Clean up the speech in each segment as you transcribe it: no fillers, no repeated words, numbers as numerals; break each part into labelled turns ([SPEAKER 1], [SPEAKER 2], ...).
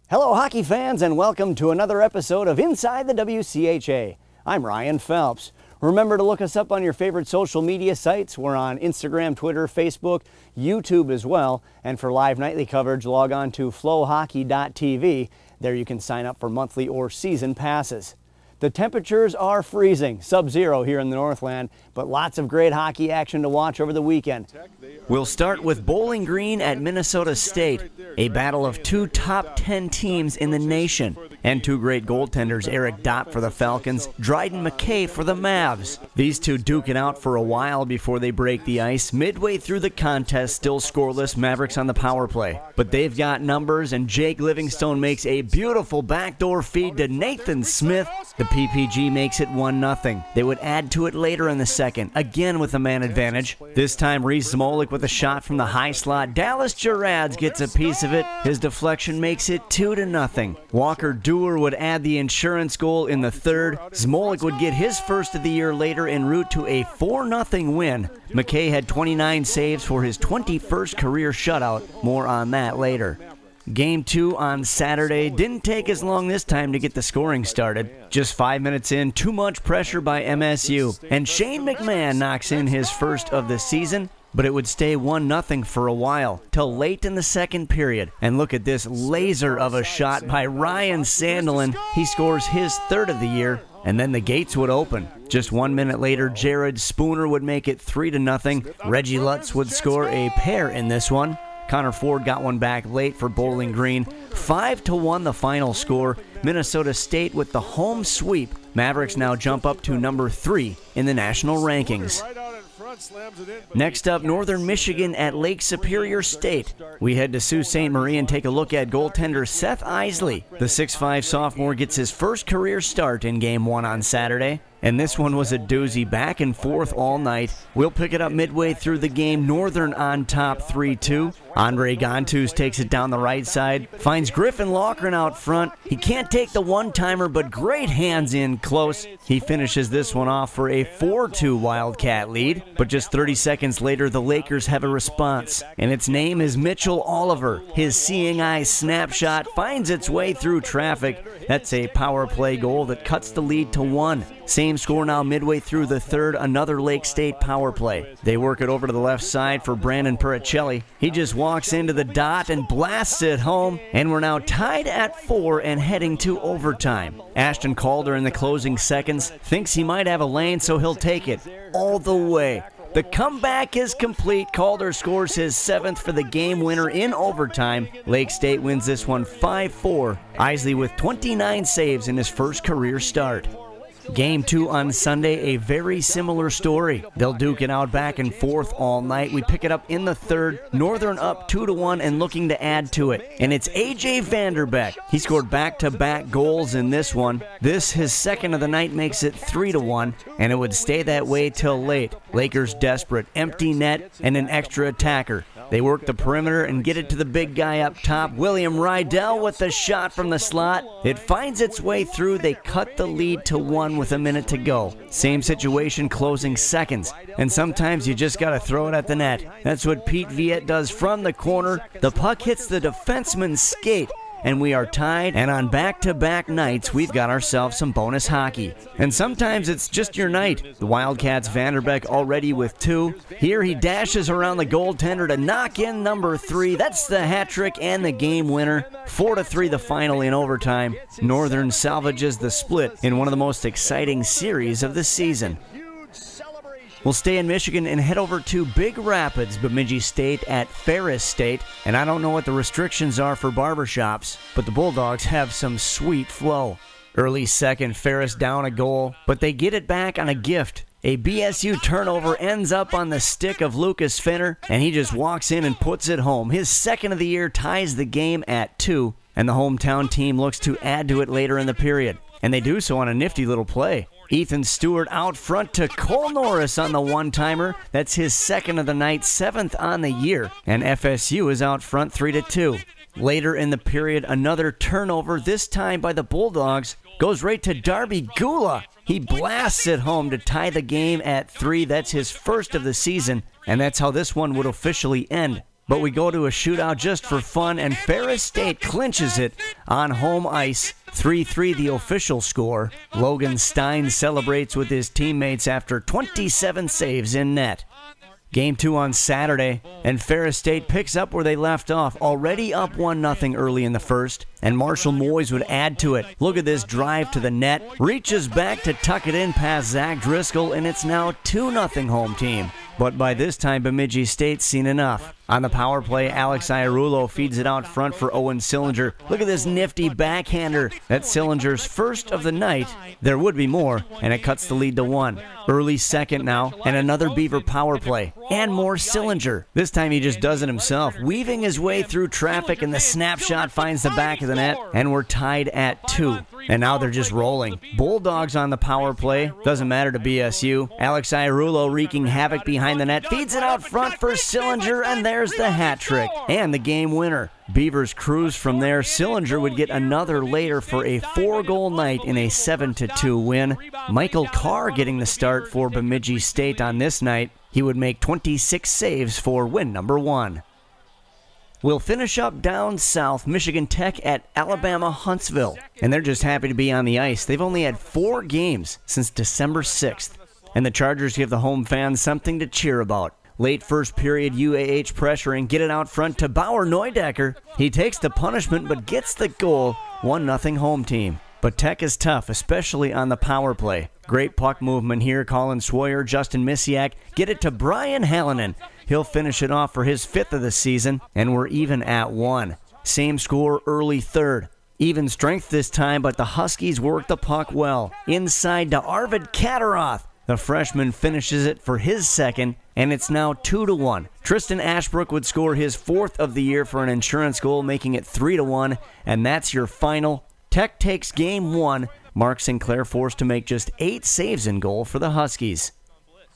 [SPEAKER 1] Hello hockey fans, and welcome to another episode of Inside the WCHA. I'm Ryan Phelps. Remember to look us up on your favorite social media sites. We're on Instagram, Twitter, Facebook, YouTube as well. And for live nightly coverage, log on to flowhockey.tv. There you can sign up for monthly or season passes. The temperatures are freezing, sub-zero here in the Northland, but lots of great hockey action to watch over the weekend. We'll start with Bowling Green at Minnesota State, a battle of two top 10 teams in the nation, and two great goaltenders, Eric Dott for the Falcons, Dryden McKay for the Mavs. These two duke it out for a while before they break the ice. Midway through the contest, still scoreless, Mavericks on the power play. But they've got numbers, and Jake Livingstone makes a beautiful backdoor feed to Nathan Smith. The PPG makes it 1-0. They would add to it later in the second, again with a man advantage. This time Reese Smolik with a shot from the high slot. Dallas Gerads gets a piece of it. His deflection makes it 2-0. Walker Dewar would add the insurance goal in the third. Smolik would get his first of the year later en route to a 4-0 win. McKay had 29 saves for his 21st career shutout. More on that later. Game 2 on Saturday didn't take as long this time to get the scoring started. Just 5 minutes in, too much pressure by MSU, and Shane McMahon knocks in his first of the season, but it would stay 1-0 for a while, till late in the second period. And look at this laser of a shot by Ryan Sandelin. He scores his third of the year, and then the gates would open. Just 1 minute later, Jared Spooner would make it 3-0. Reggie Lutz would score a pair in this one. Connor Ford got one back late for Bowling Green. 5-1 the final score. Minnesota State with the home sweep. Mavericks now jump up to number 3 in the national rankings. Next up, Northern Michigan at Lake Superior State. We head to Sault Ste. Marie and take a look at goaltender Seth Isley. The 6'5 sophomore gets his first career start in Game 1 on Saturday. And this one was a doozy, back and forth all night. We'll pick it up midway through the game. Northern on top 3-2. Andre Gontus takes it down the right side, finds Griffin Loughran out front. He can't take the one-timer, but great hands in close. He finishes this one off for a 4-2 Wildcat lead. But just 30 seconds later, the Lakers have a response, and its name is Mitchell Oliver. His seeing eye snapshot finds its way through traffic. That's a power play goal that cuts the lead to 1. Same score now midway through the third, another Lake State power play. They work it over to the left side for Brandon Pericelli. He just walks into the dot and blasts it home, and we're now tied at 4 and heading to overtime. Ashton Calder in the closing seconds thinks he might have a lane, so he'll take it all the way. The comeback is complete. Calder scores his 7th for the game winner in overtime. Lake State wins this one 5-4. Isley with 29 saves in his first career start. Game 2 on Sunday, a very similar story. They'll duke it out back and forth all night. We pick it up in the third. Northern up 2-1 and looking to add to it. And it's A.J. Vanderbeck. He scored back-to-back goals in this one. This, his second of the night, makes it 3-1, and it would stay that way till late. Lakers desperate, empty net, and an extra attacker. They work the perimeter and get it to the big guy up top. William Rydell with the shot from the slot. It finds its way through. They cut the lead to 1 with a minute to go. Same situation closing seconds. And sometimes you just got to throw it at the net. That's what Pete Viet does from the corner. The puck hits the defenseman's skate, and we are tied, and on back-to-back nights, we've got ourselves some bonus hockey. And sometimes it's just your night. The Wildcats' Vanderbeck already with 2. Here he dashes around the goaltender to knock in number 3. That's the hat trick and the game winner. 4-3 the final in overtime. Northern salvages the split in one of the most exciting series of the season. We'll stay in Michigan and head over to Big Rapids, Bemidji State at Ferris State. And I don't know what the restrictions are for barbershops, but the Bulldogs have some sweet flow. Early second, Ferris down a goal, but they get it back on a gift. A BSU turnover ends up on the stick of Lucas Finner, and he just walks in and puts it home. His second of the year ties the game at 2, and the hometown team looks to add to it later in the period. And they do so on a nifty little play. Ethan Stewart out front to Cole Norris on the one-timer. That's his second of the night, 7th on the year. And FSU is out front 3-2. Later in the period, another turnover, this time by the Bulldogs, goes right to Darby Gula. He blasts it home to tie the game at 3. That's his first of the season, and that's how this one would officially end. But we go to a shootout just for fun, and Ferris State clinches it on home ice. 3-3 the official score. Logan Stein celebrates with his teammates after 27 saves in net. Game 2 on Saturday, and Ferris State picks up where they left off, already up 1-0 early in the first, and Marshall Moyes would add to it. Look at this drive to the net, reaches back to tuck it in past Zach Driscoll, and it's now 2-0 home team. But by this time, Bemidji State's seen enough. On the power play, Alex Iarulo feeds it out front for Owen Sillinger. Look at this nifty backhander. That's Sillinger's first of the night. There would be more, and it cuts the lead to 1. Early second now, and another Beaver power play. And more Sillinger. This time he just does it himself, weaving his way through traffic, and the snapshot finds the back of the net, and we're tied at 2. And now they're just rolling. Bulldogs on the power play. Doesn't matter to BSU. Alex Iarulo wreaking havoc behind the net. Feeds it out front for Sillinger, and there's the hat trick. And the game winner. Beavers cruise from there. Sillinger would get another later for a 4-goal night in a 7-2 win. Michael Carr getting the start for Bemidji State on this night. He would make 26 saves for win number 1. We'll finish up down south, Michigan Tech at Alabama Huntsville. And they're just happy to be on the ice. They've only had 4 games since December 6th. And the Chargers give the home fans something to cheer about. Late first period, UAH pressuring, get it out front to Bauer Neudecker. He takes the punishment but gets the goal, 1-0 home team. But Tech is tough, especially on the power play. Great puck movement here. Colin Swoyer, Justin Misiak get it to Brian Hallinan. He'll finish it off for his 5th of the season, and we're even at 1. Same score early third. Even strength this time, but the Huskies work the puck well. Inside to Arvid Kataroth. The freshman finishes it for his 2nd, and it's now 2-1. Tristan Ashbrook would score his 4th of the year for an insurance goal, making it 3-1, and that's your final. Tech takes game 1. Mark Sinclair forced to make just 8 saves in goal for the Huskies.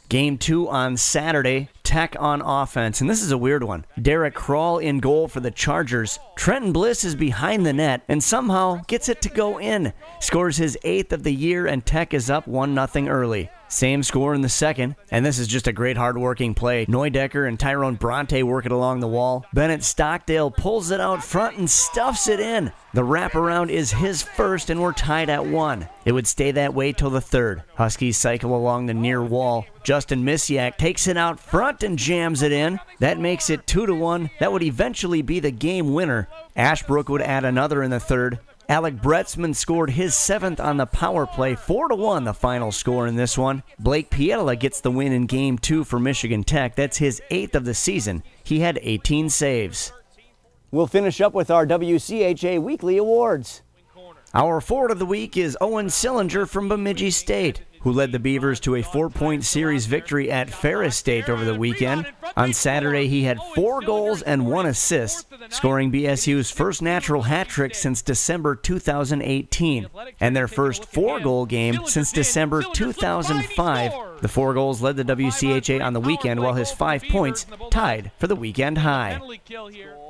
[SPEAKER 1] Game 2 on Saturday, Tech on offense, and this is a weird one. Derek Krall in goal for the Chargers. Trenton Bliss is behind the net and somehow gets it to go in. Scores his 8th of the year, and Tech is up 1-0 early. Same score in the second, and this is just a great hard-working play. Neudecker and Tyrone Bronte work it along the wall. Bennett Stockdale pulls it out front and stuffs it in. The wraparound is his first, and we're tied at 1. It would stay that way till the third. Huskies cycle along the near wall. Justin Misiak takes it out front and jams it in. That makes it 2-1. That would eventually be the game winner. Ashbrook would add another in the third. Alec Bretzman scored his 7th on the power play, 4-1 the final score in this one. Blake Pietila gets the win in Game 2 for Michigan Tech. That's his 8th of the season. He had 18 saves. We'll finish up with our WCHA Weekly Awards. Our forward of the week is Owen Sillinger from Bemidji State, who led the Beavers to a 4-point series victory at Ferris State over the weekend. On Saturday, he had 4 goals and 1 assist, scoring BSU's first natural hat trick since December 2018, and their first 4-goal game since December 2005. The 4 goals led the WCHA on the weekend, while his 5 points tied for the weekend high.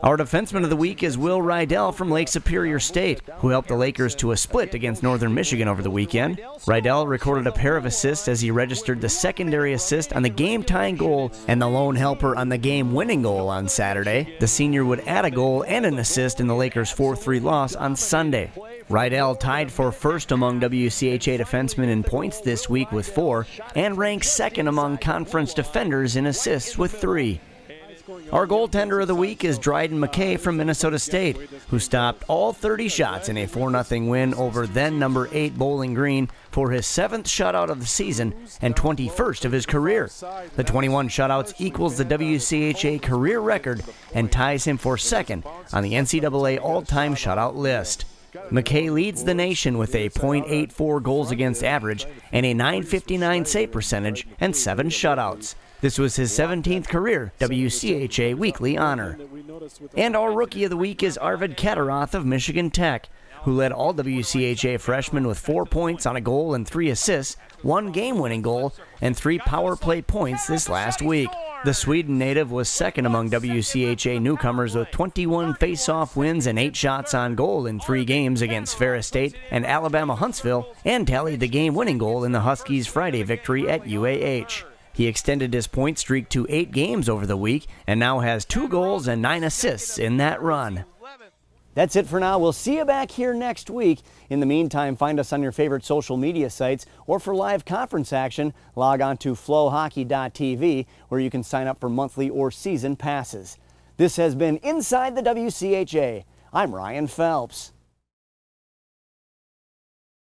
[SPEAKER 1] Our defenseman of the week is Will Rydell from Lake Superior State, who helped the Lakers to a split against Northern Michigan over the weekend. Rydell recorded a pair of assists as he registered the secondary assist on the game-tying goal and the lone helper on the game-winning goal on Saturday. The senior would add a goal and an assist in the Lakers' 4-3 loss on Sunday. Rydell tied for first among WCHA defensemen in points this week with 4, and ranks second among conference defenders in assists with 3. Our goaltender of the week is Dryden McKay from Minnesota State, who stopped all 30 shots in a 4-0 win over then number 8 Bowling Green for his 7th shutout of the season and 21st of his career. The 21 shutouts equals the WCHA career record and ties him for second on the NCAA all-time shutout list. McKay leads the nation with a .84 goals against average and a .959 save percentage and 7 shutouts. This was his 17th career WCHA Weekly honor. And our Rookie of the Week is Arvid Kataroth of Michigan Tech, who led all WCHA freshmen with 4 points on a goal and 3 assists, 1 game-winning goal, and 3 power play points this last week. The Sweden native was second among WCHA newcomers with 21 face-off wins and 8 shots on goal in 3 games against Ferris State and Alabama Huntsville, and tallied the game-winning goal in the Huskies' Friday victory at UAH. He extended his point streak to 8 games over the week and now has 2 goals and 9 assists in that run. That's it for now. We'll see you back here next week. In the meantime, find us on your favorite social media sites, or for live conference action, log on to flowhockey.tv, where you can sign up for monthly or season passes. This has been Inside the WCHA. I'm Ryan Phelps.